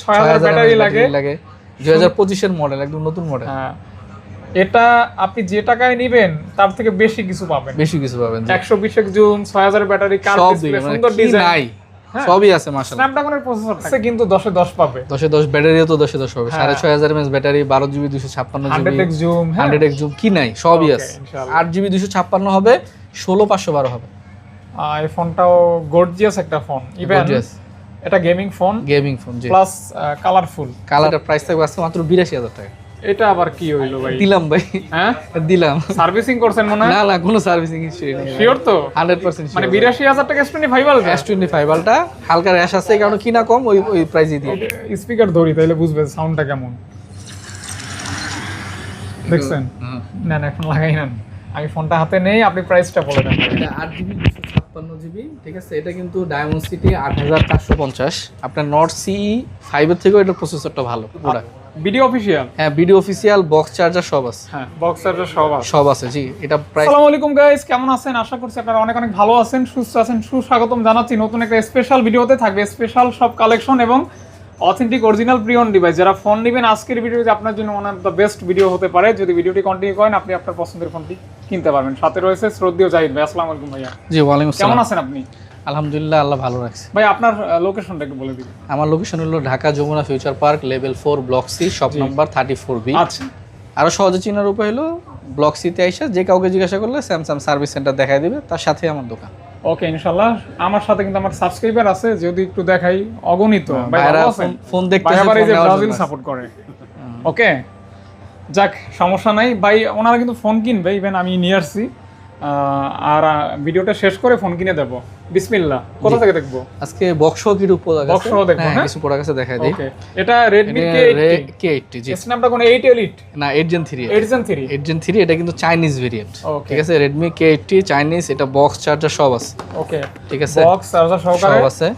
6000 battery লাগে 2025 এর model, একদম নতুন মডেল। হ্যাঁ, এটা আপনি যে টাকায় নেবেন তার থেকে বেশি কিছু পাবেন। 120 জুম, 6000 ব্যাটারি, কার ডিসপ্লে, সুন্দর ডিজাইন, সবই আছে মাশাআল্লাহ। স্ন্যাপড্রাগনের প্রসেসর আছে কিন্তু 10 এ 10 পাবে। 10 এ 10 ব্যাটারিও তো 10 এ 10 হবে। 6500 mAh battery, 12GB 256GB, 100x zoom, 100x zoom কি নাই সবই আছে। 8GB 256 হবে, 16512 হবে। এই ফোনটাও গর্জিয়াস একটা ফোন, ইভেন এটা গেমিং ফোন জি, প্লাস কালারফুল। কালারটা প্রাইস থাকবে আজকে মাত্র 82000 টাকা। এটা আবার কি হইলো ভাই? দিলাম ভাই, হ্যাঁ দিলাম। সার্ভিসিং করছেন মনে হয়? না কোনো সার্ভিসিং হিস্ট্রি নেই। শিওর তো? 100% মানে 82000 টাকা S25 আলটা? S25 আলটা হালকা র‍্যাশ আছে, কারণ কিনা কম, ওই প্রাইসই দিয়ে। স্পিকার ধরি তাইলে বুঝবে সাউন্ডটা কেমন। দেখছেন? না এখন লাগাই না, আমি ফোনটা হাতে নেই, আপনি প্রাইসটা বলে দেন। এটা 8GB 256GB, ঠিক আছে। এটা কিন্তু ডায়মন্ড সিটি 8450। আপনার নট CE 5 এর থেকেও এটা প্রসেসরটা ভালো প্রোডাক্ট। Video official? হ্যাঁ, ভিডিও অফিশিয়াল, বক্স চার্জার সব আছে। হ্যাঁ, বক্স চার্জার সব আছে জি। এটা প্রাইস। আসসালামু আলাইকুম গাইস, কেমন আছেন? আশা করছি আপনারা অনেক ভালো আছেন, সুস্থ আছেন। সুস্বাগতম জানাচ্ছি নতুন একটা স্পেশাল ভিডিওতে। থাকবে স্পেশাল সব কালেকশন এবং অথেন্টিক অরিজিনাল প্রিয়ন ডিভাইস। যারা ফোন নেবেন আজকের ভিডিওতে আপনার জন্য one of the best video হতে পারে। যদি ভিডিওটি কন্টিনিউ করেন আপনি আপনার পছন্দের ফোনটি কিনতে পারবেন। সাথে রয়েছে শ্রদ্ধেয় জাহিদ ভাই। আসসালামু আলাইকুম ভাইয়া। জি, ওয়ালাইকুম আসসালাম। কেমন আছেন আপনি? আলহামদুলিল্লাহ, আল্লাহ ভালো রাখছে। ভাই আপনার লোকেশনটা একটু বলে দিন। আমার লোকেশন হলো Dhaka Jamuna future park, level 4, block C, shop number 34B। আচ্ছা, আরো সহজে চিনার উপায় হলো ব্লক সিতে আইসা যে কাউকে জিজ্ঞাসা করলে স্যামসাং সার্ভিস সেন্টার দেখাই দিবে, তার সাথে আমার দোকান। ওকে, ইনশাআল্লাহ। আমার সাথে কিন্তু আমার সাবস্ক্রাইবার আছে, যদি একটু দেখাই, অগণিত। ভাইরা ফোন দেখতেছে, ভাই যে ব্রাজিল সাপোর্ট করে। ওকে, যাক, সমস্যা নাই ভাই। ওনারা কিন্তু ফোন কিনবে, ইভেন আমি নিয়ে আসছি। আর ভিডিওটা শেষ করে ফোন কিনে দেব। বিসমিল্লাহ। কোথা থেকে দেখবো আজকে? বক্সও কি প্রোডাক্ট আছে? বক্সও দেখবো, হ্যাঁ কিছু প্রোডাক্ট আছে, দেখাই দিই। ওকে, এটা Redmi K80 জি। স্ন্যাপড্রাগন 8 Elite না, 8 Gen 3। 8 Gen 3 এটা কিন্তু চাইনিজ ভেরিয়েন্ট, ওকে। ঠিক আছে। Redmi K80 চাইনিজ, এটা বক্স চার্জার সব আছে। ওকে, ঠিক আছে, বক্স চার্জার সহকারে সব আছে।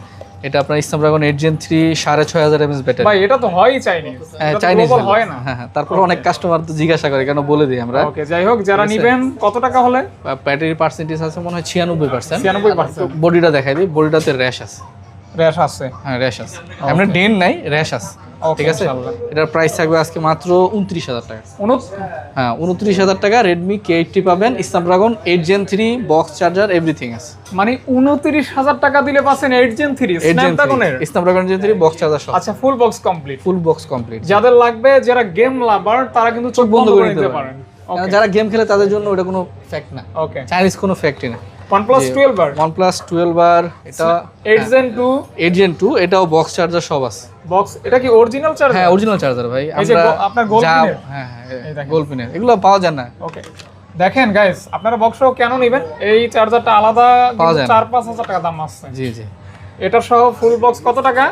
এটা আপনার স্ন্যাপড্রাগন 8 Gen 3 6500 mAh ব্যাটারি। ভাই এটা তো হয়ই চাইনিজ, হ্যাঁ এটা চাইনিজ গ্লোবাল হয় না। হ্যাঁ, তারপর অনেক কাস্টমার তো জিজ্ঞাসা করে, কেন বলে দিই আমরা। ওকে, যাই হোক, যারা নেবেন কত টাকা হলে? ব্যাটারি পার্সেন্টেজ আছে মনে হয় 96%। 96%। বডিটা দেখাই দিই, বডিটাতে র্যাশ আছে। র্যাশ আছে? হ্যাঁ, র্যাশ আছে। এমনি ডেন নাই, র্যাশ আছে। ঠিক আছে, এটার প্রাইস থাকবে আজকে মাত্র 29000 টাকা। হ্যাঁ, 29000 টাকা। Redmi K80 পাবেন, Snapdragon 8 Gen 3, box charger, everything আছে। মানে 29000 টাকা দিলে পাচ্ছেন 8 Gen 3 স্ন্যাপড্রাগনের? স্ন্যাপড্রাগন 8 Gen 3 বক্স চার্জার সব। আচ্ছা, full box complete? Full box complete. যাদের লাগবে, যারা গেম লাভার, তারা কিন্তু চোখ বন্ধ করে নিতে পারেন। যারা গেম খেলে তাদের জন্য ওটা কোনো ফ্যাক্ট না। ওকে, চাইনিজ কোনো ফ্যাক্টই না। OnePlus 12R? OnePlus 12R, এটা 8 Gen 2, 8 Gen 2, এটাও বক্স চার্জার সব আছে। বক্স, এটা কি অরিজিনাল চার্জার? হ্যাঁ, অরিজিনাল চার্জার ভাই। এই যে আপনার গোল পিনের? হ্যাঁ, গোল পিনের এগুলো পাওয়া যায় না। ওকে, দেখেন গাইস, আপনারা বক্সও কেন নেবেন? এই চার্জারটা আলাদা 4-5 হাজার টাকা দাম আছে। জি জি। এটা সহ ফুল বক্স কত টাকা?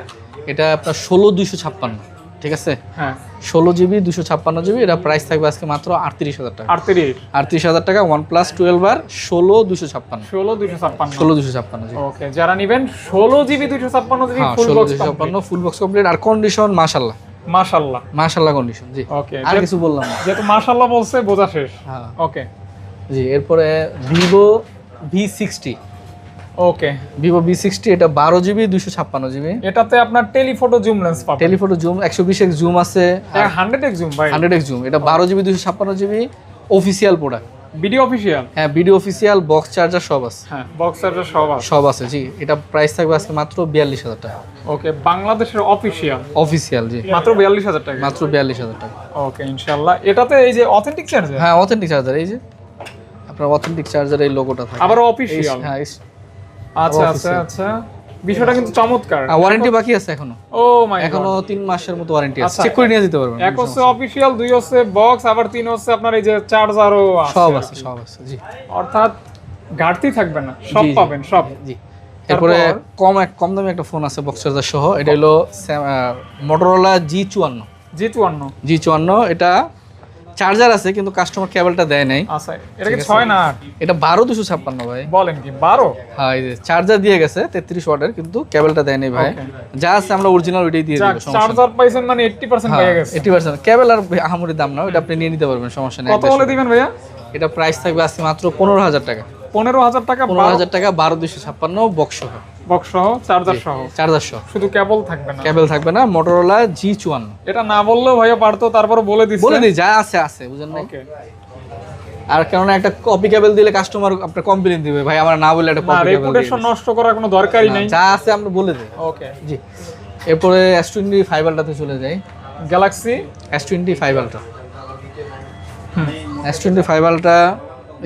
এটা আপনার 16256, ঠিক আছে। হ্যাঁ, 16GB 256GB। এটা প্রাইস থাকবে আজকে মাত্র 38000 টাকা। 38000 টাকা। OnePlus 12R 16256। 16256 জি। ওকে, যারা নেবেন 16GB 256GB full box complete, full box complete. আর কন্ডিশন মাশাআল্লাহ মাশাআল্লাহ কন্ডিশন। জি, ওকে। আর কিছু বললাম না, যেহেতু মাশাআল্লাহ বলছে বোঝা শেষ। হ্যাঁ, ওকে জি। এরপরে Vivo V60। ওকে, Vivo V60, এটা 12GB 256GB। এটাতে আপনার টেলিফটো জুম লেন্স পাবেন। টেলিফটো জুম 120x জুম আছে, 100x জুম ভাই। 100x zoom. এটা 12GB 256GB official product. Video official? হ্যাঁ, ভিডিও অফিশিয়াল, বক্স চার্জার সব আছে। হ্যাঁ, বক্স চার্জার সব আছে। জি। এটা প্রাইস থাকবে আজকে মাত্র 42000 টাকা। ওকে, বাংলাদেশের অফিশিয়াল জি, মাত্র 42000 টাকা। মাত্র 42000 টাকা। ওকে, ইনশাআল্লাহ। এটাতে এই যে অথেন্টিক চার্জার? হ্যাঁ, অথেন্টিক চার্জার। এই যে আপনার অথেন্টিক চার্জার, এই লোগোটা থাকে। আবার অফিশিয়াল? হ্যাঁ। আচ্ছা, বিষয়টা কিন্তু চমৎকার। ওয়ারেন্টি বাকি আছে এখনো। ও মাই গড, এখনো 3 মাসের মতো ওয়ারেন্টি আছে, চেক করে নিয়ে যেতে পারবেন। এক হচ্ছে অফিশিয়াল, 2 হচ্ছে বক্স, আবার 3 হচ্ছে আপনার এই যে চার্জারও আছে। সব আছে জি। অর্থাৎ ঘাটতি থাকবে না, সব পাবেন সব। জি। এরপরে কম দামি একটা ফোন আছে বক্স চার্জার সহ। এটা হলো Motorola G54। এটা চার্জার আছে কিন্তু কাস্টমার কেবলটা দেয় নাই। আচ্ছা, এটা কি 6 না 8? এটা 12256 ভাই। বলেন কি 12? হ্যাঁ, এই যে চার্জার দিয়ে গেছে 33 ওয়াটের, কিন্তু কেবলটা দেয় নাই ভাই। যা আছে আমরা অরিজিনাল ওইটাই দিয়ে দিব। চার্জার পাইছেন মানে 80% পেয়ে গেছে। 80%। কেবল আর আহামরি দাম না, এটা আপনি নিয়ে নিতে পারবেন, সমস্যা নেই। কত বলে দিবেন ভাইয়া? এটা প্রাইস থাকবে আজকে মাত্র 15000 টাকা। 15000 টাকা? 15000 টাকা 12256 বক্স সহ। বক্স সহ চার্জার সহ চার্জার সহ, শুধু কেবল থাকবে না, কেবল থাকবে না। মোটরোলা G54 এটা না বললেও ভাইয়া পারতো, তারপর বলে দিচ্ছি। বলে দিই যা আছে আছে, বুঝেন না। ওকে, আর কেননা একটা কপি কেবল দিলে কাস্টমার আপনার কমপ্লেইন দিবে, ভাই আমার না বলে একটা না কপি কেবল রেপুটেশন নষ্ট করার কোনো দরকারই নেই। যা আছে আমরা বলে দিই। ওকে, জি। এরপরে S25 আলট্রাতে চলে যাই। Galaxy S25 ultra, S25 ultra,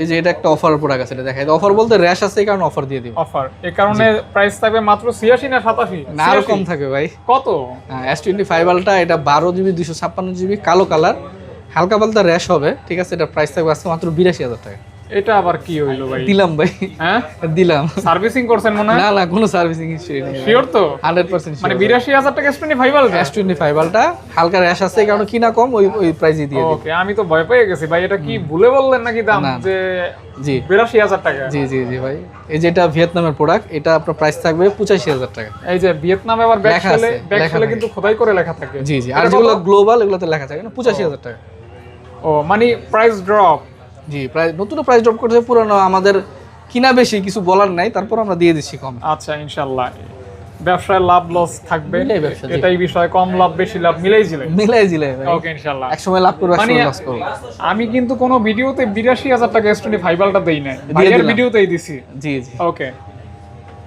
এই যে এটা একটা অফার প্রোডাক্ট আছে, এটা দেখাই। অফার বলতে র্যাশ আছে এই কারণে অফার দিয়ে দিব। অফার, এই কারণে প্রাইস থাকবে মাত্র 86 না 87? না আরো কম থাকবে ভাই। কত? S25 আলট্রা, এটা 12GB 256GB কালো কালার, হালকা পাতলা র্যাশ হবে, ঠিক আছে। এটা প্রাইস থাকবে আজকে মাত্র 82,000 টাকা। এটা আবার কি হইলো ভাই? দিলাম ভাই, হ্যাঁ দিলাম। সার্ভিসিং করছেন মনে হয়? না না, কোনো সার্ভিসিং হিস্ট্রি নেই। শিওর তো? 100% মানে 82,000 টাকা S25 আলট্রা? S25 আলট্রা হালকা র্যাশ আছে এই কারণে কিনা কম, ওই প্রাইসই দিয়ে দিই। ওকে, আমি তো ভয় পেয়ে গেছি ভাই, এটা কি ভুলে বললেন নাকি দাম না। যে জি 82,000 টাকা? জি জি জি ভাই, এই যে এটা ভিয়েতনামের প্রোডাক্ট, এটা আপনার প্রাইস থাকবে 85,000 টাকা। এই যে ভিয়েতনামে আবার ব্যাক লেখা সেলে, আছে, ব্যাক লেখা সেলে থাকে। কিন্তু খোদাই করে লেখা থাকে। জি জি, আর এটা যেগুলো কত? গ্লোবাল এগুলোতে লেখা থাকে না, 85,000 টাকা। ও মানে প্রাইস ড্রপ। জি, প্রাইস নতুন প্রাইস ড্রপ করতে পুরানো আমাদের কিনা বেশি, কিছু বলার নাই, তারপর আমরা দিয়ে দিচ্ছি কম। আচ্ছা, ইনশাআল্লাহ ব্যবসায় লাভ লস থাকবে, মিলাই ব্যবসা, জি। এটাই বিষয়, কম লাভ বেশি লাভ মিলাই জিলে। মিলাই জিলে ভাই, ওকে ইনশাআল্লাহ। এক সময় লাভ করব, এক মানে সময় লস করব। আমি কিন্তু কোনো ভিডিওতে 82,000 টাকা S25 আলট্রা দেই না, ভাইয়ের দিলাম। ভিডিওতেই দিছি। জি জি। ওকে,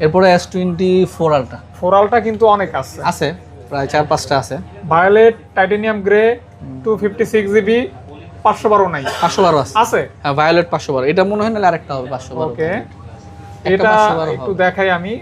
এরপরে S24 আলট্রা 4 আলট্রা কিন্তু অনেক আছে, আছে, প্রায় 4-5টা আছে। ভায়োলেট, টাইটানিয়াম গ্রে, 256GB, 512 নাই? 512 আছে, আছে। হ্যাঁ ভায়োলেট 512, এটা মনে হয় না আরেকটা হবে 512। ওকে, একটা এটা 512 একটু হবে। দেখাই আমি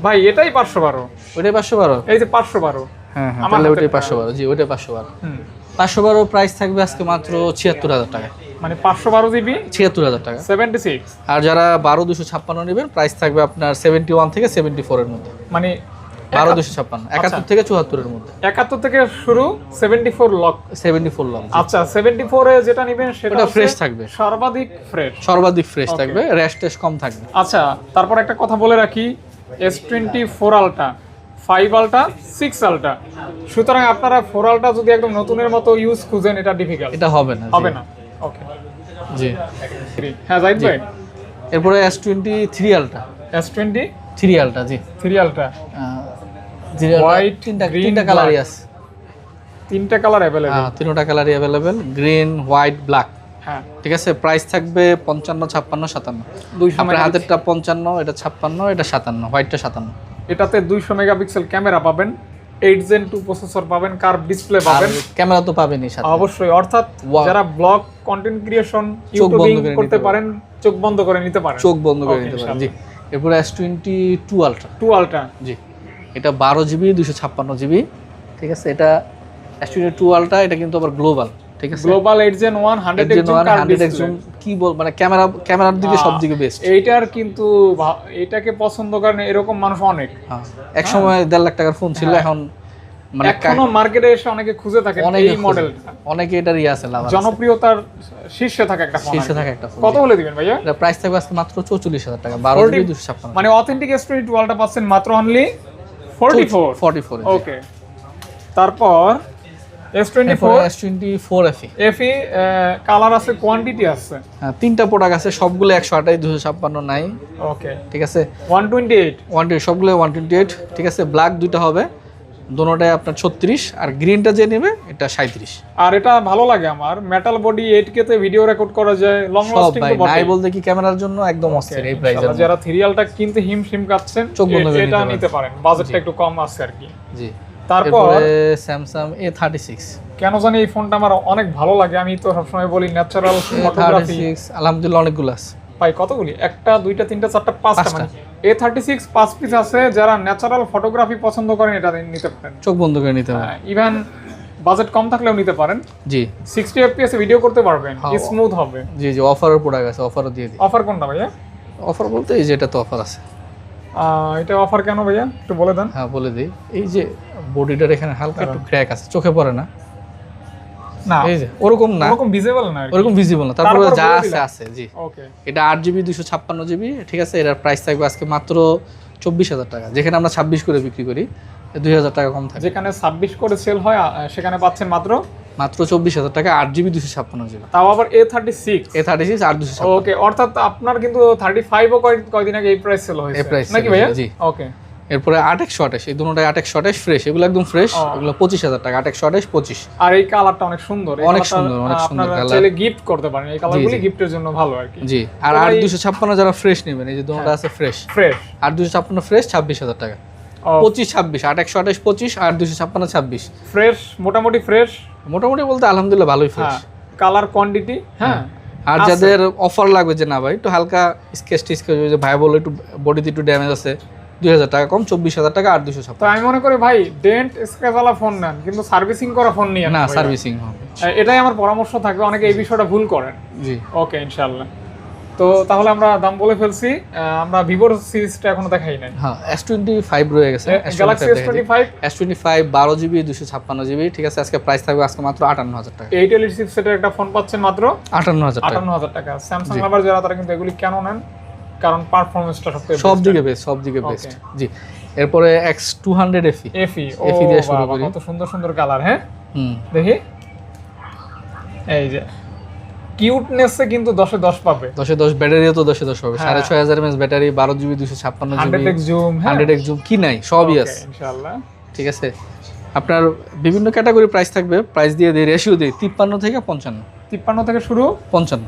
ভাই, এটাই 512, ওইটাই 512। এই যে 512। হ্যাঁ হ্যাঁ, আমার তাহলে হাতে ওইটাই 512। জি, ওইটাই 512। হুম, 512 প্রাইস থাকবে আজকে মাত্র 76,000 টাকা। মানে 512GB 76,000 টাকা। 76, আর যারা 12256 নেবেন প্রাইস থাকবে আপনার 71 থেকে 74 এর মধ্যে। মানে 12256, 71 থেকে 74 এর মধ্যে। 71 থেকে শুরু, 74 লক। 74 লং। আচ্ছা, 74 এ যেটা নেবেন সেটা ওটা হচ্ছে ফ্রেশ থাকবে, সর্বাধিক ফ্রেশ। সর্বাধিক ফ্রেশ থাকবে, র্যাশ টেস্ট কম থাকবে। আচ্ছা, তারপর একটা কথা বলে রাখি, S24 আলট্রা, 5 আলট্রা, 6 আলট্রা, সুতরাং আপনারা 4 আলট্রা যদি একদম নতুনের মতো ইউজ খুঁজেন, এটা ডিফিকাল্ট, এটা হবে না, হবে না। ওকে, জি। হ্যাঁ জাহিদ ভাই, এরপরে S23 আলট্রা, S23 আলট্রা, জি। আলট্রা, হোয়াইট, তিনটা কালারই আছে। তিনটা কালার অ্যাভেলেবল। হ্যাঁ, তিনটা কালারই অ্যাভেলেবেল, গ্রিন, হোয়াইট, ব্ল্যাক। হ্যাঁ, ঠিক আছে। প্রাইস থাকবে 55, 56, 57। 200 আপনার হাতেরটা 55, এটা 56, এটা 57, হোয়াইটটা 57। এটাতে 200 মেগাপিক্সেল ক্যামেরা পাবেন, 8 Gen 2 প্রসেসর পাবেন, কার্ভ ডিসপ্লে আর পাবেন। ক্যামেরা তো পাবেনই সাথে। অবশ্যই, অর্থাৎ Wow. যারা ব্লগ কন্টেন্ট ক্রিয়েশন চোখ বন্ধ ইউটিউবিং করে করতে নিতে পারেন, চোখ বন্ধ করে নিতে পারেন। চোখ বন্ধ করে Okay, নিতে পারেন, ইনশাআল্লাহ। জি। এরপরে S22 আলট্রা, 2 আলট্রা, জি। এটা 12GB 256GB, ঠিক আছে। এটা S22 আলট্রা, এটা কিন্তু আবার গ্লোবাল, ঠিক আছে। Global 8 Gen 1 100x zoom curve 100x display. Zoom, কি বল, মানে ক্যামেরার দিকে সব দিকে বেস্ট। এইটার কিন্তু এটাকে পছন্দ করেন এরকম মানুষ অনেক। এক সময় 1.5 লাখ টাকার ফোন ছিল, এখন মানে এখনো মার্কেটে এসে অনেকে খুঁজে থাকে এই মডেলটা, অনেকে এটার আছে লাভ আছে, জনপ্রিয়তার শীর্ষে থাকে একটা ফোন। শীর্ষে থাকে একটা ফোন। কত হলে দিবেন ভাইয়া? এটা প্রাইস থাকবে আজকে মাত্র 44,000 টাকা, 12GB 256। মানে অথেন্টিক S22 আলট্রা পাচ্ছেন মাত্র অনলি 44। ওকে, তারপর S24 FE কালার আছে, কোয়ান্টিটি আছে। হ্যাঁ, তিনটা প্রোডাক্ট আছে, সবগুলো 128, 256 নাই। ওকে, ঠিক আছে। 128, 120, সবগুলো 128, ঠিক আছে। ব্ল্যাক দুইটা হবে, দোনোটাই আপনার 36, আর গ্রিনটা যে নেবে এটা 37। আর এটা ভালো লাগে আমার, মেটাল বডি, 8K তে ভিডিও রেকর্ড করা যায়, লং সব লাস্টিং ভাই তো বটে। নাই বলতে কি, ক্যামেরার জন্য একদম অস্থির এই প্রাইসে। যারা সিরিয়ালটা কিনতে হিমশিম কাচ্ছেন, চোখ বন্ধ করে এটা নিতে নিতে পারেন, বাজেটটা একটু কম আছে আর কি। জি। তারপর স্যামসাং A36, কেন জানি এই ফোনটা আমার অনেক ভালো লাগে, আমি তো সবসময় বলি ন্যাচারাল ফটোগ্রাফি। A36 আলহামদুলিল্লাহ অনেকগুলো আছে ভাই, কতগুলি? একটা, দুইটা, তিনটা, চারটা, পাঁচটা। মানে A36 5 পিস আছে, যারা ন্যাচারাল ফটোগ্রাফি পছন্দ করেন এটা নিতে পারেন, চোখ বন্ধ করে নিতে হবে। ইভেন বাজেট কম থাকলেও নিতে পারেন। জি। 60 FPS এ ভিডিও করতে পারবেন, স্মুথ হবে। জি জি, অফারের প্রোডাক্ট আছে, অফারও দিয়ে দিই। অফার কোনটা ভাইয়া? অফার বলতে এই যে এটা তো অফার আছে। এটা অফার কেন ভাইয়া, একটু বলে দেন। হ্যাঁ বলে দিই, এই যে বডিটার এখানে হালকা একটু ক্র্যাক আছে, চোখে পড়ে না, না এই যে ওরকম না, ওরকম ভিজিবল না, ওরকম ভিজিবল না, তারপরে যা আছে আছে। জি। ওকে, এটা 8GB 256GB, ঠিক আছে। এটার প্রাইস থাকবে আজকে মাত্র 24,000 টাকা, যেখানে আমরা 26 করে বিক্রি করি, 2,000 টাকা কম থাকে। যেখানে 26 করে সেল হয় সেখানে পাচ্ছেন মাত্র মাত্র 24,000 টাকা 8GB 256GB। তাও আবার A36 A36 আর 256। ওকে, অর্থাৎ আপনার কিন্তু 35 ও কয়দিন আগে এই প্রাইস সেল হয়েছে এই প্রাইস নাকি ভাইয়া? জি। ওকে, এরপরে 8/128, এই দুটোটাই 8/128 ফ্রেশ, এগুলো একদম ফ্রেশ, এগুলো 25,000 টাকা 8/128 25। আর এই কালারটা অনেক সুন্দর, এই অনেক কালারটা সুন্দর, অনেক সুন্দর আপনারা কালার। চাইলে গিফট করতে পারেন, এই কালারগুলি গিফটের জন্য ভালো আর কি। জি, আর 8/256 যারা ফ্রেশ নেবেন, এই যে দুটোটা আছে ফ্রেশ, ফ্রেশ 8/256 ফ্রেশ 26,000 টাকা। 25 26, 8/128 25, 8/256 26। ফ্রেশ, মোটামুটি ফ্রেশ, মোটামুটি বলতে আলহামদুলিল্লাহ ভালোই ফ্রেশ। হ্যাঁ, কালার কোয়ান্টিটি, হ্যাঁ। আর যাদের অফার লাগবে যে না ভাই একটু হালকা স্কেচ যে ভাই বললো একটু বডিতে একটু ড্যামেজ আছে, 2,000 টাকা কম, 24,000 টাকা 8/256। তো আমি মনে করি ভাই ডেন্ট স্ক্র্যাচওয়ালা ফোন নেন, কিন্তু সার্ভিসিং করা ফোন নিয়ে না, সার্ভিসিং হবে, এটাই আমার পরামর্শ থাকবে। অনেকে এই বিষয়টা ভুল করেন। জি ওকে, ইনশাআল্লাহ। তো তাহলে আমরা দাম বলে ফেলছি, আমরা ভিভোর সিরিজটা এখনো দেখাই নাই। হ্যাঁ, S25 রয়ে গেছে, Galaxy S25 S25 12GB 256GB, ঠিক আছে। আজকে প্রাইস থাকবে আজকে মাত্র 58,000 টাকা। 8L চিপসেটের একটা ফোন পাচ্ছেন মাত্র 58,000 টাকা। 58,000 টাকা। স্যামসাং লাভার যারা, তারা কিন্তু এগুলি কেন নেন? কারণ পারফরম্যান্সটা সব দিকে বেস্ট, সব দিকে বেস্ট। জি, এরপরে X200 FE FE দিয়ে শুরু করি। কত সুন্দর সুন্দর কালার। হ্যাঁ, হুম, দেখি, এই যে কিউটনেসে কিন্তু 10-এ 10 পাবে। 10-এ 10 ব্যাটারিও তো 10-এ 10 হবে। 6500 mAh battery, 12GB 256GB, 100x zoom, 100x zoom, কি নাই সবই আছে ইনশাআল্লাহ। ঠিক আছে। আপনার বিভিন্ন ক্যাটাগরি প্রাইস থাকবে, প্রাইস দিয়ে দিই, রেশিও দিই 53 থেকে 55। 53 থেকে শুরু, 55,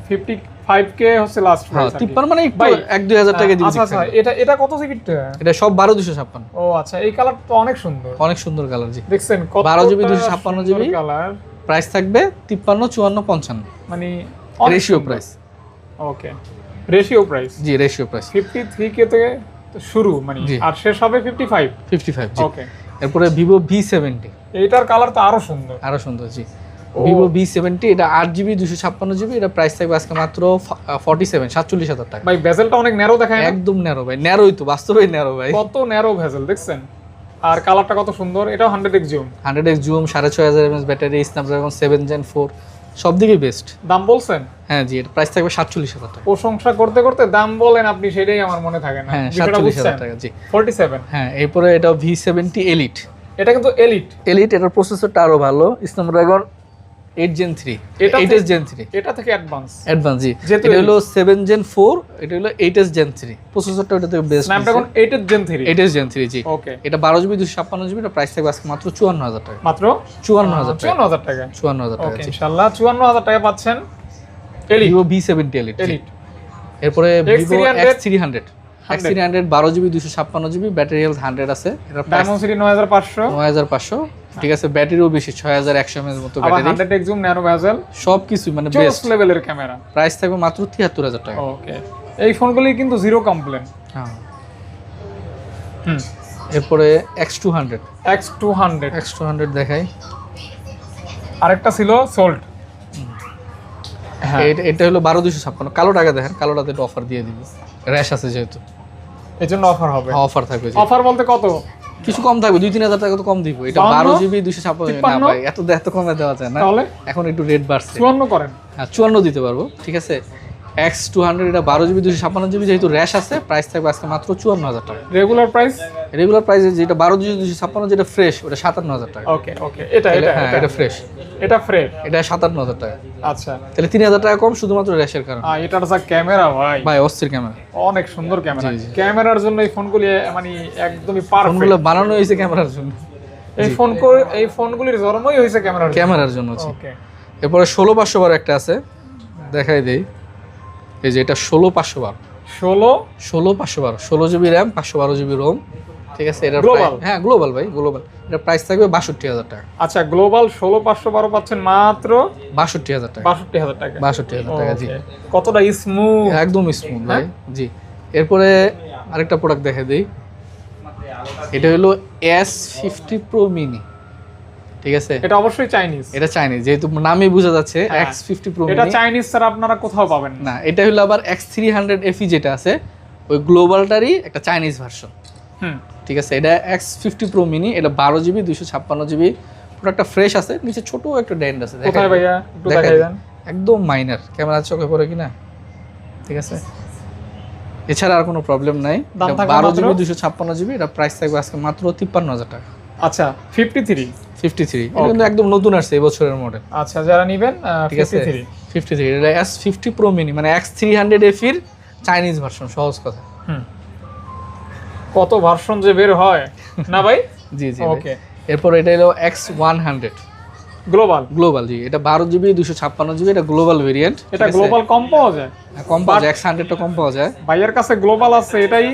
55k হচ্ছে লাস্ট প্রাইস। 53 মানে একটু 1-2 হাজার টাকা দিবি। আচ্ছা আচ্ছা, এটা কত জিবিটা? এটা সব 12/256। ও আচ্ছা, এই কালার তো অনেক সুন্দর, অনেক সুন্দর কালার। জি, দেখছেন কত 12GB 256GB কালার। প্রাইস থাকবে 53, 54, 55 মানে রেশিও প্রাইস। ওকে, রেশিও প্রাইস। জি, রেশিও প্রাইস 53k থেকে শুরু, মানে আর শেষ হবে 55। 55। জি, ওকে। এরপরে Vivo V70, এইটার কালার তো আরো সুন্দর, আরো সুন্দর। জি, Vivo V70, এটা 8GB 256GB, এটা প্রাইস থাকবে আজকে মাত্র 47,000 টাকা। ভাই বেজেলটা অনেক ন্যারো দেখায় না? একদম ন্যারো ভাই, ন্যারোই তো, বাস্তবেই ন্যারো ভাই। কত ন্যারো ভেজেল দেখছেন, আর কালারটা কত সুন্দর। এটাও 100x zoom, 100x zoom, 6500 mAh battery, Snapdragon 7 Gen 4, সব দিকে বেস্ট। দাম বলছেন? হ্যাঁ জি, এর প্রাইস থাকবে 47,000 টাকা। প্রশংসা করতে করতে দাম বলেন আপনি, সেটাই আমার মনে থাকে না। হ্যাঁ, বিষয়টা 47,000 বুঝছেন? টাকা। জি, 47। হ্যাঁ। এরপরে এটা V70 Elite, এটা কিন্তু এলিট। এটার প্রসেসরটা আরো ভালো, স্ন্যাপড্রাগন 8 Gen 3, 8s Gen 3, এটা থেকে অ্যাডভান্স। অ্যাডভান্স। জি, যেহেতু এটা হলো 7 Gen 4, এটা হলো 8s Gen 3, প্রসেসরটা ওটা থেকে best. Snapdragon 8 Gen 3, 8s Gen 3। জি, ওকে। এটা 12GB 256GB, এটা প্রাইস থাকবে আজকে মাত্র 54,000 টাকা। মাত্র 54,000 টাকা। 54,000 টাকা। 54,000 টাকা। ওকে, জি, ইনশাআল্লাহ 54,000 টাকা পাচ্ছেন এলিট। Vivo V70 Elite। জি। এলিট। এরপরে Vivo X300, X300 12GB 256GB, battery health 100 আছে, এটা প্রাইস ডায়মন্ড সিটি 9500, 9500। ঠিক আছে, ব্যাটারিও বেশি, 6100 mAh মতো আবার battery, 100x zoom, nano bezel, সবকিছু মানে জোস বেস্ট। লেভেলের ক্যামেরা। প্রাইস থাকবে মাত্র 73,000 টাকা। ওকে, এই ফোনগুলি কিন্তু জিরো কমপ্লেন। হ্যাঁ। হুম। এরপরে X200 X200 দেখাই। আরেকটা ছিল সোল্ট। হ্যাঁ, এটা হলো 12/256, কালো টাকা দেখেন, কালোটাতে একটু অফার দিয়ে দিবি, র্যাশ আছে যেহেতু, এর জন্য অফার হবে। অফার থাকবে। জি, অফার বলতে কত? কিছু কম থাকবে, 2-3 হাজার টাকা তো কম দিব। এটা 12GB 256, না ভাই এত কমে দেওয়া যায় না, তাহলে এখন একটু রেট বাড়ছে। 54 করেন। হ্যাঁ, 54 দিতে পারবো। ঠিক আছে, X200 এটা 12GB 256GB, যেহেতু র্যাশ আছে, প্রাইস থাকবে আজকে মাত্র 54,000 টাকা। Regular price? রেগুলার প্রাইস যেটা 12GB 256 যেটা ফ্রেশ, ওটা 57,000 টাকা। ওকে ওকে, এটা হ্যাঁ, এটা ফ্রেশ, এটা ফ্রেশ। এটা 57,000 টাকা। আচ্ছা, তাহলে 3,000 টাকা কম শুধুমাত্র র্যাশের কারণে। এটার যা ক্যামেরা ভাই, ভাই অস্থির ক্যামেরা, অনেক সুন্দর ক্যামেরা। জি, জি। ক্যামেরার জন্য এই ফোনগুলি মানে একদমই পারফেক্ট। ফোনগুলো বানানো হয়েছে ক্যামেরার জন্য, এই ফোনগুলির জন্মই হয়েছে ক্যামেরার জন্য। ওকে। এরপরে 16/512 একটা আছে, দেখাই দেই। এই যে এটা 16/512, 16/512, 16GB র্যাম, 512GB রোম। ঠিক আছে, এটা গ্লোবাল? হ্যাঁ, গ্লোবাল ভাই, গ্লোবাল। এটা প্রাইস থাকবে 62,000 টাকা। আচ্ছা, গ্লোবাল 16/512 পাচ্ছেন মাত্র 62,000 টাকা। 62,000 টাকা। 62,000 টাকা। জি, ওকে। কতটা স্মুথ, একদম স্মুথ ভাই। জি, এরপরে আরেকটা প্রোডাক্ট দেখা দেই। এটা হলো S50 Pro Mini। ঠিক আছে, এটা অবশ্যই চাইনিজ। এটা চাইনিজ, যেহেতু নামই বোঝা যাচ্ছে হ্যাঁ। X50 Pro এটা Mini। চাইনিজ ছাড়া আপনারা কোথাও পাবেন না। না, এটা হলো আবার X300 FE যেটা আছে, ওই গ্লোবালটারই একটা চাইনিজ ভার্সন। হুম। ঠিক আছে, এটা X50 Pro Mini, এটা 12GB 256GB, প্রোডাক্টটা ফ্রেশ আছে, নিচে ছোট একটা ডেন্ট আছে। কোথায় ভাইয়া একটু দেখাই দেখাই দেন। একদম মাইনার, ক্যামেরা চোখে পড়ে কিনা। ঠিক আছে, এছাড়া আর কোনো প্রবলেম নাই। দাম থাকবে 12GB 256GB, এটা প্রাইস থাকবে আজকে মাত্র 53,000 টাকা। আচ্ছা, 53 53 এটা কিন্তু একদম নতুন আসছে এই বছরের মডেল। আচ্ছা যারা নেবেন ঠিক আছে 53 53 এটা S50 Pro mini মানে X300 FE এর চাইনিজ ভার্সন, সহজ কথা। কত ভার্সন যে বের হয় না ভাই। জি জি ওকে এরপর এটা হলো X100 গ্লোবাল। জি এটা 12GB 256GB, এটা গ্লোবাল ভেরিয়েন্ট। এটা গ্লোবাল কম পাওয়া যায়, কম পাওয়া যায়, X100 টা কম পাওয়া যায়। ভাইয়ের কাছে গ্লোবাল আছে, এটাই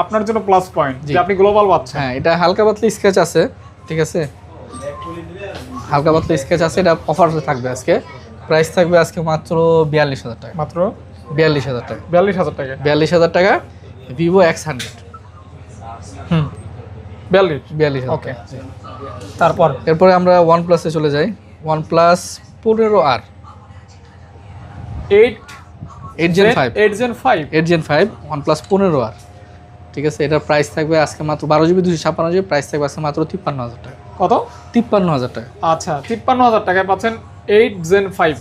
আপনার জন্য প্লাস পয়েন্ট যে আপনি গ্লোবাল পাচ্ছেন। হ্যাঁ এটা হালকা পাতলা স্কেচ আছে, ঠিক আছে হালকা পাতলা স্কেচ আছে। এটা অফারে থাকবে আজকে, প্রাইস থাকবে আজকে মাত্র 42000 টাকা। মাত্র 42000 টাকা। 42000 টাকা। 42000 টাকা Vivo X100। 42000 ওকে তারপর এরপরে আমরা OnePlus এ চলে যাই। OnePlus 15R 8 Gen 5 8 Gen 5 OnePlus 15R, ঠিক আছে। এটার প্রাইস থাকবে আজকে মাত্র 12GB 256GB, প্রাইস থাকবে আজকে মাত্র 53000 টাকা। কত? 53000 টাকা। আচ্ছা 53000 টাকায় পাচ্ছেন 8 Gen 5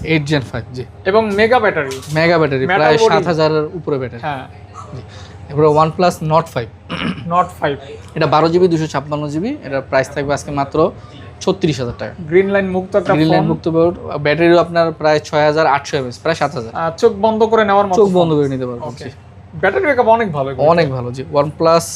জি এবং মেগা ব্যাটারি প্রায় 7000 এর উপরে ব্যাটারি। হ্যাঁ জি এরপরে OnePlus Nord 5 এটা 12GB 256GB, এটার প্রাইস থাকবে আজকে মাত্র 36000 টাকা। গ্রিন লাইন মুক্ত একটা গ্রিন লাইন ফোন, মুক্ত ব্যাটারিও আপনার প্রায় 6800 mAh, প্রায় 7000। চোখ বন্ধ করে নেওয়ার মতো, চোখ বন্ধ করে নিতে পারবেন। ব্যাটারি ব্যাকআপ অনেক ভালো, অনেক ভালো। জি OnePlus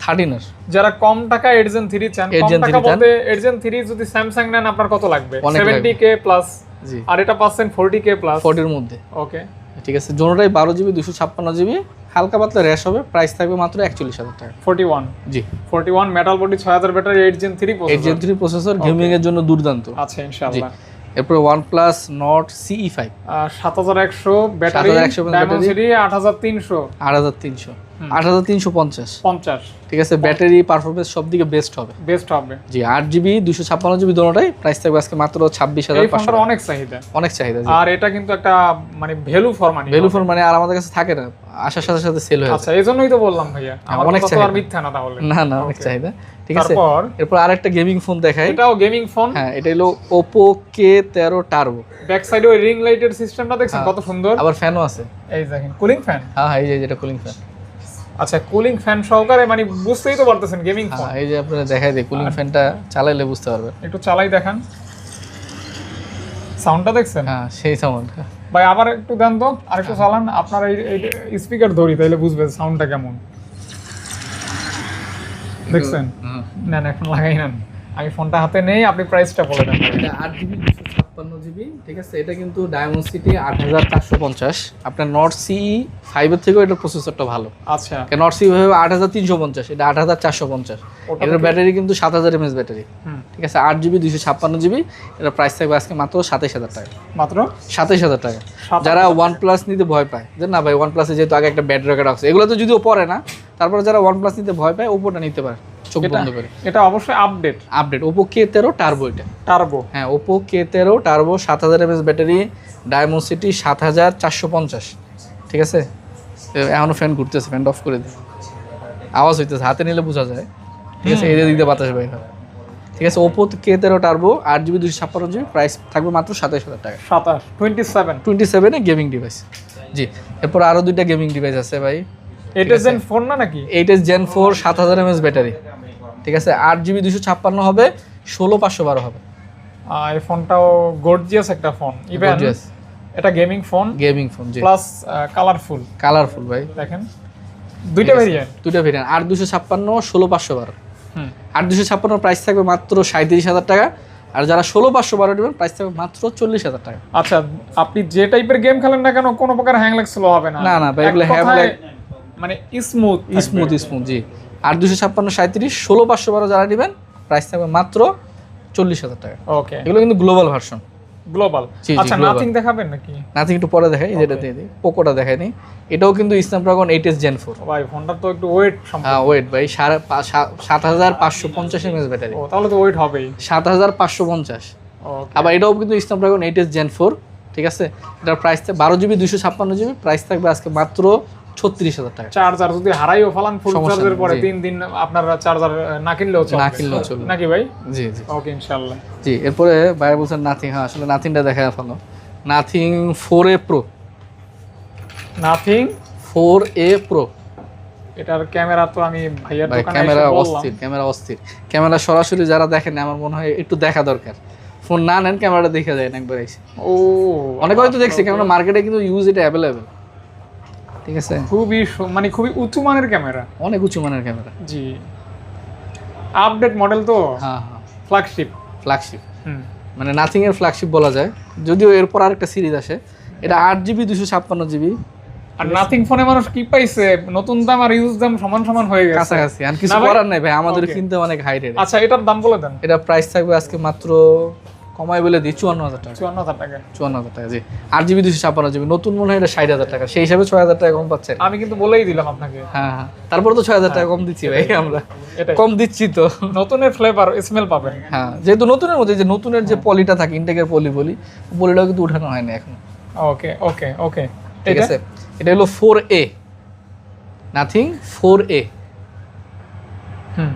13R যারা কম টাকা 8 Gen 3 চান, 8 কম Gen টাকা 3 বলতে 8 Gen 3 যদি স্যামসাং নেন আপনার কত লাগবে? অনেক 70k প্লাস, জি আর এটা পাচ্ছেন 40k প্লাস, 40 এর মধ্যে। ওকে ঠিক আছে জোনোটাই 12GB 256GB, হালকা পাতলা র্যাশ হবে, প্রাইস থাকবে মাত্র 41000 টাকা। 41 জি 41 metal body 6000 battery 8 Gen 3 8 Gen 3 processor, gaming এর জন্য দুর্দান্ত। আচ্ছা ইনশাআল্লাহ। এরপর OnePlus Nord CE5 7100 battery, 7100 Dimensity 8300 8350, ঠিক আছে। ব্যাটারি পারফরম্যান্স সব দিকে বেস্ট হবে। জি 8GB 256GB দোনোটাই, প্রাইস থাকবে আজকে মাত্র 26500। এই ফোনটার অনেক চাহিদা, আর এটা কিন্তু একটা মানে ভ্যালু ফর মানি, আর আমাদের কাছে থাকে না, আসার সাথে সাথে সেল হয়ে যায়। আচ্ছা এইজন্যই তো বললাম ভাইয়া, আমার অনেক কথা তো আর চাহিদা। মিথ্যা না তাহলে। না অনেক চাহিদা, ঠিক আছে। তারপর এরপর আরেকটা গেমিং ফোন দেখাই। এটাও গেমিং ফোন। হ্যাঁ এটা হলো Oppo K13 Turbo। ব্যাক সাইডে ওই রিং লাইটের সিস্টেমটা দেখছেন কত সুন্দর, আবার ফ্যানও আছে। এই দেখেন কুলিং ফ্যান। হ্যাঁ এই যে এটা কুলিং ফ্যান। আচ্ছা কুলিং ফ্যান সহকারে, মানে বুঝতেই তো পারতেছেন গেমিং ফোন। এই যে আপনারা দেখাই দিই, কুলিং ফ্যানটা চালাইলে বুঝতে পারবেন। একটু চালাই দেখান, সাউন্ডটা দেখছেন? হ্যাঁ সেই সাউন্ড। ভাই আবার একটু দেন তো, আর একটু চালান। আপনার এই স্পিকার ধরি তাইলে বুঝবেন সাউন্ডটা কেমন। দেখছেন? নেন এখন লাগাই নেন, আমি ফোনটা হাতে নেই, আপনি প্রাইসটা বলে দেন। এটা 8GB 256GB, ঠিক আছে। এটা কিন্তু Dimensity 8450। আপনার Nord CE5 এর থেকেও এটা প্রসেসরটা ভালো। আচ্ছা Nord CE5 8350, এটা 8450। এটার ব্যাটারি কিন্তু 7000 mAh ব্যাটারি, ঠিক আছে। 8GB 256GB, এটা প্রাইস থাকবে আজকে মাত্র 27000 টাকা। মাত্র 27000 টাকা। যারা OnePlus নিতে ভয় পায়, যে না ভাই OnePlus এ যেহেতু আগে একটা ব্যাটারি ব্যাকআপ আছে, এগুলো তো যদিও পড়ে না, তারপরে যারা OnePlus নিতে ভয় পায় Oppo টা নিতে পারে চোখ বন্ধ করে। এটা অবশ্যই আপডেট Oppo K13 Turbo। এটা টার্বো। হ্যাঁ Oppo K13 Turbo, 7000 mAh battery, Dimensity 7450, ঠিক আছে। এখনো ফ্যান ঘুরতেছে, ফ্যান অফ করে দিই, আওয়াজ হইতেছে, হাতে নিলে বোঝা যায়, ঠিক আছে। এই দিকে বাতাস বাইরে, ঠিক আছে। Oppo K13 Turbo 8GB 256GB, price থাকবে মাত্র 27000 টাকা। 27 এ গেমিং ডিভাইস। জি এরপর আরো দুইটা গেমিং ডিভাইস আছে ভাই। 8 Gen 4 না নাকি? 8 Gen 4 7000 mAh ব্যাটারি, ঠিক আছে। 8GB 256 হবে, 16512 হবে। এই ফোনটাও গর্জিয়াস একটা ফোন, ইভেন এটা gaming phone, G plus colourful ভাই। দেখেন দুইটা ভেরিয়েন্ট 8256 16512। 8256 প্রাইস থাকবে মাত্র 37000 টাকা, আর যারা 16512 নেবেন প্রাইস থাকবে মাত্র 40000 টাকা। আচ্ছা আপনি যে টাইপের গেম খেলেন না কেন, কোনো প্রকার হ্যাং ল্যাগ স্লো হবে না। না ভাই এগুলো হ্যাং ল্যাগ মানে স্মুথ, জি। 8256 37 16512 যারা নেবেন প্রাইস থাকবে মাত্র 40000 টাকা। ওকে এগুলো কিন্তু গ্লোবাল ভার্সন। আচ্ছা নাথিং দেখাবেন নাকি? নাথিং একটু পরে দেখাই, যেটা দিয়ে দিই, পোকোটা দেখাই নি। এটাও কিন্তু Snapdragon 8s Gen 4। ভাই ফোনটা তো একটু ওয়েট হ্যাঁ ওয়েট ভাই 7550 mAh ব্যাটারি। তাহলে তো ওয়েট হবেই 7550। ওকে আবার এটাও কিন্তু Snapdragon 8s Gen 4, ঠিক আছে। এটার প্রাইস 12GB 256GB, প্রাইস থাকবে আজকে মাত্র 36000 টাকা। চার্জার যদি হারাইও ফেলান ফুল চার্জের পরে 3 দিন আপনার চার্জার না কিনলেও চলবে নাকি ভাই? জি ওকে ইনশাআল্লাহ। জি এরপরে ভাই বলছেন নাথিং। হ্যাঁ আসলে নাথিংটা দেখা ফেলো। Nothing 4A Pro। এটার ক্যামেরা তো আমি ভাইয়ার ভাই দোকানে ক্যামেরা এসে বললাম। অস্থির, ক্যামেরা অস্থির। ক্যামেরা সরাসরি যারা দেখেন আমার মনে হয় একটু দেখা দরকার। ফোন না নেন ক্যামেরাটা দেখে যায় একবার এসে। ও অনেক হয়তো দেখছি ক্যামেরা মার্কেটে কিন্তু ইউজ এটা অ্যাভেলেবেল। ঠিক আছে, মানে খুবই উঁচু মানের ক্যামেরা, অনেক উঁচু মানের ক্যামেরা। জি আপডেট মডেল তো, হ্যাঁ হ্যাঁ, ফ্ল্যাগশিপ। ফ্ল্যাগশিপ মানে নাথিং এর ফ্ল্যাগশিপ বলা যায়। যদিও এরপর আরেকটা সিরিজ আসে, এটা 8GB 256GB। আর নাথিং ফোনে মানুষ কি পাইছে, নতুন দাম আর ইউজ দাম সমান সমান হয়ে গেছে কাছাকাছি, আর কিছু না ভাই? করার নাই ভাই, আমাদের Okay. কিনতে অনেক হাই রেট। আচ্ছা এটার দাম বলে দেন। এটা প্রাইস থাকবে আজকে মাত্র কমাই বলে দিই 54,000 টাকা। 54,000 টাকা। 54,000 টাকা, জি। 8GB 256GB নতুন মনে হয় এটা 60,000 টাকা, সেই হিসাবে 6,000 টাকা কম পাচ্ছেন। আমি কিন্তু বলেই দিলাম আপনাকে। হ্যাঁ হ্যাঁ, তারপরে তো 6,000 টাকা কম দিচ্ছি ভাই আমরা, এটাই কম দিচ্ছি তো। নতুনের ফ্লেভার স্মেল পাবেন। হ্যাঁ, যেহেতু নতুনের মধ্যে যে নতুনের যে পলিটা থাকে, ইনটেকের পলিটাও কিন্তু উঠানো হয়নি এখন। ওকে ওকে ওকে, ঠিক আছে, এটা হলো 4A, নাথিং 4A।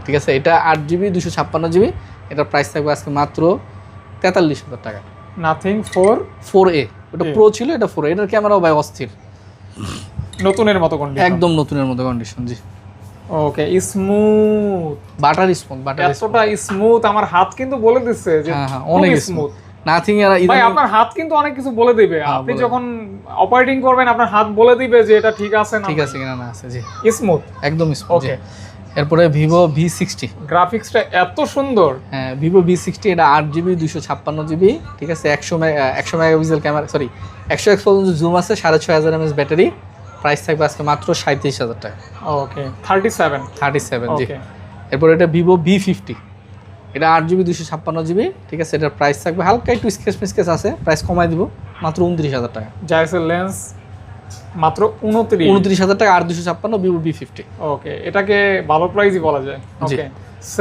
ঠিক আছে, এটা 8GB 256GB। এটার প্রাইস থাকবে আজকে মাত্র 43,000 টাকা। নাথিং 4A, ওটা প্রো ছিল, এটা 4A। এটার ক্যামেরাও ভাই অস্থির, নতুনের মতো কন্ডিশন, একদম নতুনের মতো কন্ডিশন, জি। ওকে স্মুথ, বাটার স্পঞ্জ, বাটার এতটা স্মুথ, আমার হাত কিন্তু বলে দিচ্ছে যে হ্যাঁ হ্যাঁ, অনেক স্মুথ। নাথিং এর ভাই আপনার হাত কিন্তু অনেক কিছু বলে দিবে, আপনি যখন অপারেটিং করবেন আপনার হাত বলে দিবে যে এটা ঠিক আছে না ঠিক আছে কিনা, না আছে, জি। স্মুথ, একদম স্মুথ। ওকে। এরপরে ভিভো V60, গ্রাফিক্সটা এত সুন্দর। হ্যাঁ ভিভো V60, এটা 8GB 256GB। ঠিক আছে, 100 মেগাপিক্সেল ক্যামেরা, সরি 100x পর্যন্ত জুম আছে, 6500 mAh ব্যাটারি। প্রাইস থাকবে আজকে মাত্র 37,000 টাকা। ওকে 37, 37, জি। ওকে। এরপর এটা ভিভো V50, এটা 8GB 256GB। ঠিক আছে, এটার প্রাইস থাকবে হালকা একটু স্কেচ মিস্কেচ আছে, প্রাইস কমাই দিব মাত্র 29,000 টাকা। জাইসেল লেন্স মাত্র 29,000 টাকা, 8/256 ভিভো V50। ওকে, এটাকে ভালো প্রাইসই বলা যায়। জি। ওকে,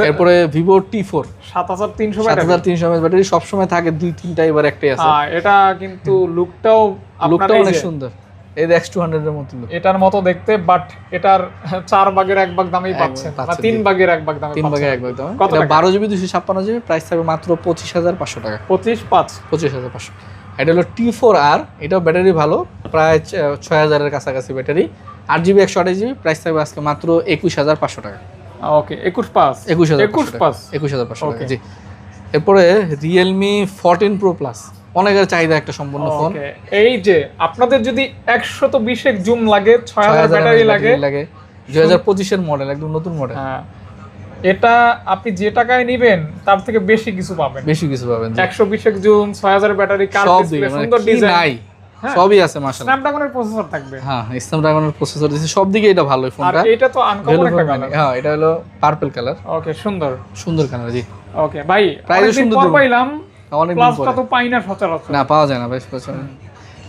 এরপরে Vivo T4, 7300 battery. 7300 mAh battery, সবসময় থাকে 2-3টা, এবার একটাই আছে। এটা কিন্তু লুকটাও লুকটা অনেক সুন্দর, এই X200 এর মতো look। এটার মতো দেখতে, বাট এটার 4 ভাগের 1 ভাগ দামেই পাচ্ছেন, বা 3 ভাগের 1 ভাগ দামে 3 ভাগের 1 ভাগ দামে। কত এটা টাকা? 12GB 256GB, প্রাইস থাকবে মাত্র 25,500 টাকা। 25,500। এটা হলো T4R, এটাও ব্যাটারি ভালো, প্রায় 6,000 এর কাছাকাছি ব্যাটারি। 8GB 128GB, প্রাইস থাকবে আজকে মাত্র 21,500 টাকা। ওকে 21,500। 21,500 টাকা, জি। এরপরে Realme 14 Pro Plus, অনেকের চাহিদা একটা সম্পূর্ণ ফোন। ওকে, এই যে আপনাদের যদি 120 এর জুম লাগে, 6000 ব্যাটারি লাগে, 2025 এর মডেল, একদম নতুন মডেল। হ্যাঁ, এটা আপনি যে টাকায় নেবেন তার থেকে বেশি কিছু পাবেন, বেশি কিছু পাবেন, 120 এর জুম, 6000 ব্যাটারি, কার্ভ সব ডিসপ্লে, দিকে মানে সুন্দর কি ডিজাইন, নাই, হ্যাঁ। সবই আছে মাশাআল্লাহ। স্ন্যাপড্রাগনের প্রসেসর থাকবে, হ্যাঁ স্ন্যাপড্রাগনের প্রসেসর দিয়েছে, সব দিকে এটা ভালো আর ফোনটা। এটা তো আনকমন একটা কালার। হ্যাঁ, এটা হলো পার্পল কালার, ওকে সুন্দর সুন্দর কালার, জি। ওকে ভাই, প্রাইস অনেকদিন সুন্দর পর দেবো। পাইলাম, অনেক দিন প্লাসটা পরে তো পাই না সচরাচর, না, পাওয়া যায় না ভাই।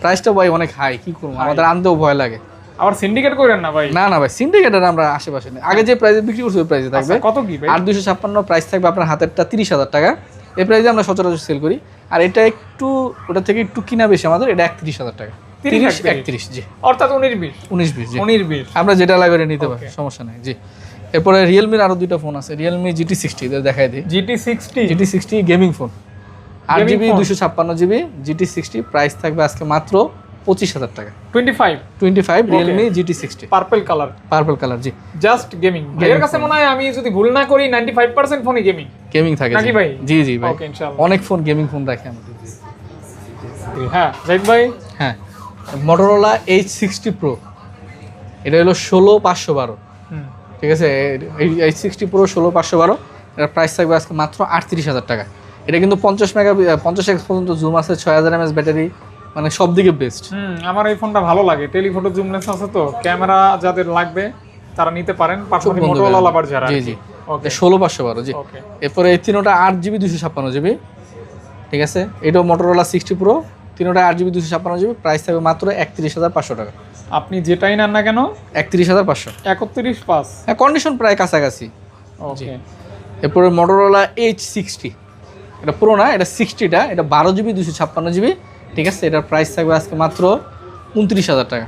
প্রাইসটা ভাই অনেক হাই, কি করবো, আমাদের আনতেও ভয় লাগে। আবার সিন্ডিকেট করেন না ভাই। না না ভাই, সিন্ডিকেটের আমরা আশেপাশে নেই, আগে যে প্রাইসে বিক্রি করছি ওই প্রাইসে থাকবে। আচ্ছা, কত কি ভাই? 8,256 প্রাইস থাকবে আপনার হাতেরটা 30,000 টাকা, এই প্রাইসে আমরা সচরাচর সেল করি। আর এটা একটু ওটা থেকে একটু কিনা বেশি আমাদের, এটা 31,000 টাকা। 30-31, জি, অর্থাৎ 19-20, 19-20, জি। 19-20। আমরা যেটা লাগবে নিতে পারি, সমস্যা নেই, জি। এরপরে রিয়েলমির আরো দুইটা ফোন আছে, Realme GT60, এদের দেখাই দিই। GT60 gaming phone, 8GB 256GB GT60, price থাকবে আজকে মাত্র 25,000 টাকা। 25 Realme GT60 purple colour, purple colour, জি। Just gaming. এর কাছে মনে হয় আমি যদি ভুল না করি 95% ফোনই গেমিং। গেমিং থাকে, নাকি ভাই? জি জি ভাই, ওকে ইনশাআল্লাহ। অনেক ফোন গেমিং ফোন রাখে আমাদের। হ্যাঁ জাহিদ ভাই, হ্যাঁ Motorola H60 Pro, এটা হলো 16512, ঠিক আছে। এই H60 Pro 16512, এটার প্রাইস থাকবে আজকে মাত্র 38,000 টাকা। এটা কিন্তু 50x পর্যন্ত জুম আছে, 6000 mAh ব্যাটারি, মানে সব দিকে বেস্ট। আমার এই ফোনটা ভালো লাগে, টেলিফটো জুম লেন্স আছে তো, ক্যামেরা যাদের লাগবে তারা নিতে পারেন, পাশাপাশি Motorola লাভার যারা। জি জি, ওকে 16512, জি। ওকে, এরপরে এই তিনটা 8GB 256GB, ঠিক আছে। এটাও Motorola 60 Pro, তিনটা 8GB 256GB, প্রাইস থাকবে মাত্র 31,500 টাকা। আপনি যেটাই নেন না কেন 31,500, 31,500। হ্যাঁ, কন্ডিশন প্রায় কাছাকাছি। ওকে, এরপরে Motorola H60, এটা পুরো না, এটা 60টা, এটা 12GB 256GB, ঠিক আছে। এটার প্রাইস থাকবে আজকে মাত্র 29,000 টাকা।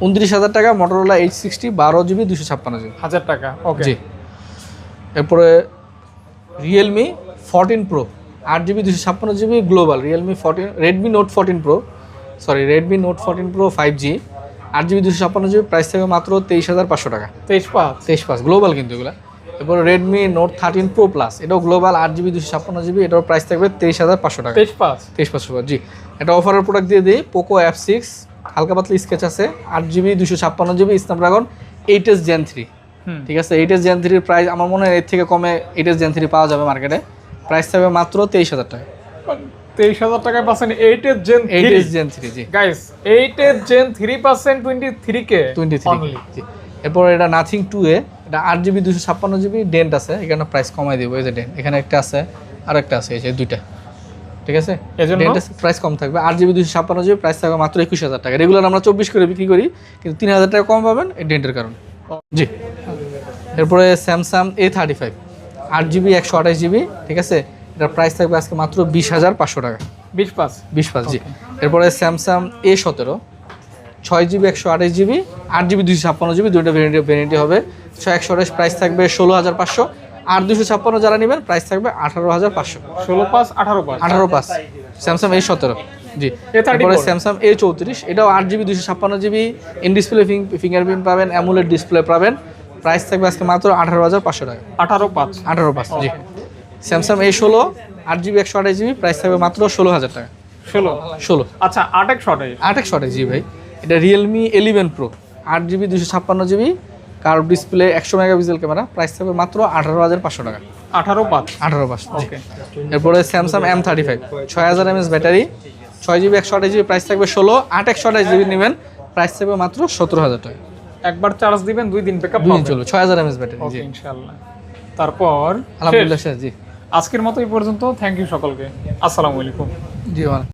29,000 টাকা Motorola H60 12GB 256GB, 1000 টাকা। ওকে, জি। এরপরে Realme 14 Pro, 8GB 256GB global, Redmi Note 14 Pro 5G, 8GB 256GB price থাকবে মাত্র 23,500 টাকা। 23/5 23/5 গ্লোবাল কিন্তু এগুলো। এরপর রেডমি নোট 13 প্রো প্লাস, এটাও গ্লোবাল 8GB 256GB, এটার প্রাইস থাকবে 23,500 টাকা। 23/5 জি। এটা অফারের প্রোডাক্ট দিয়ে দিই, পোকো F6 হালকা পাতলা স্কেচ আছে, 8GB 256GB, Snapdragon 8s Gen 3। ঠিক আছে, 8s Gen 3 এর প্রাইস আমার মনে হয় এর থেকে কমে 8s Gen 3 পাওয়া যাবে মার্কেটে। প্রাইস থাকবে মাত্র 23,000 টাকা। 23,000 টাকায় পাচ্ছেন 8s Gen 3। 8s Gen 3 জি গাইস 8s Gen 3 পাচ্ছেন 23k 23 only। জি। এরপর এটা নাথিং 2A, এটা 8GB 256GB, ডেন্ট আছে, এখানে প্রাইস কমাই দিব। এই যে ডেন্ট এখানে একটা আছে আর একটা আছে, এই যে দুইটা। ঠিক আছে, এজন্য ডেন্ট প্রাইস কম থাকবে। 8GB 256GB প্রাইস থাকবে মাত্র 21,000 টাকা। রেগুলার আমরা 24 করে বিক্রি করি, কিন্তু 3,000 টাকা কম পাবেন এই ডেন্টের কারণে। জি। এরপরে স্যামসাং A35 8GB 128GB, ঠিক আছে, এটার প্রাইস থাকবে আজকে মাত্র 20,500 টাকা। 20/5 জি। এরপরে Samsung A17 6GB 128GB 8GB 256GB, দুইটা ভেরিয়েন্টই হবে। 128 প্রাইস থাকবে 16,500, আর 256 যারা নেবেন প্রাইস থাকবে 18,500। 16/5 18/5 18/5 স্যামসাং A17 জি। এরপরে স্যামসাং A34, এটাও 8GB 256GB, in display fingerprint পাবেন, অ্যামুলেট ডিসপ্লে পাবেন, প্রাইস থাকবে আজকে মাত্র 18,500 টাকা। 18/5 জি। Samsung A16 8GB 128GB price থাকবে মাত্র 16,000 টাকা। 16। আচ্ছা 8x শর্টে 8x শর্টে জি ভাই। এটা Realme 11 pro 8GB 256GB, curve display, 100 megapixel camera, price থাকবে মাত্র 18,500 টাকা। 18/5 জি। এরপরে Samsung M35 6000 mAh battery, 6GB 128GB, price থাকবে 16, 8x 128GB নেবেন প্রাইস থাকবে মাত্র 17,000 টাকা। একবার চার্জ দিবেন 2 দিন ব্যাকআপ 2 দিন চলবে, 6000 mAh ব্যাটারি জি ইনশাআল্লাহ। তারপর আলহামদুলিল্লাহ জি। আজকের মতো এই পর্যন্ত, থ্যাংক ইউ সকলকে, আসসালামু আলাইকুম। জি।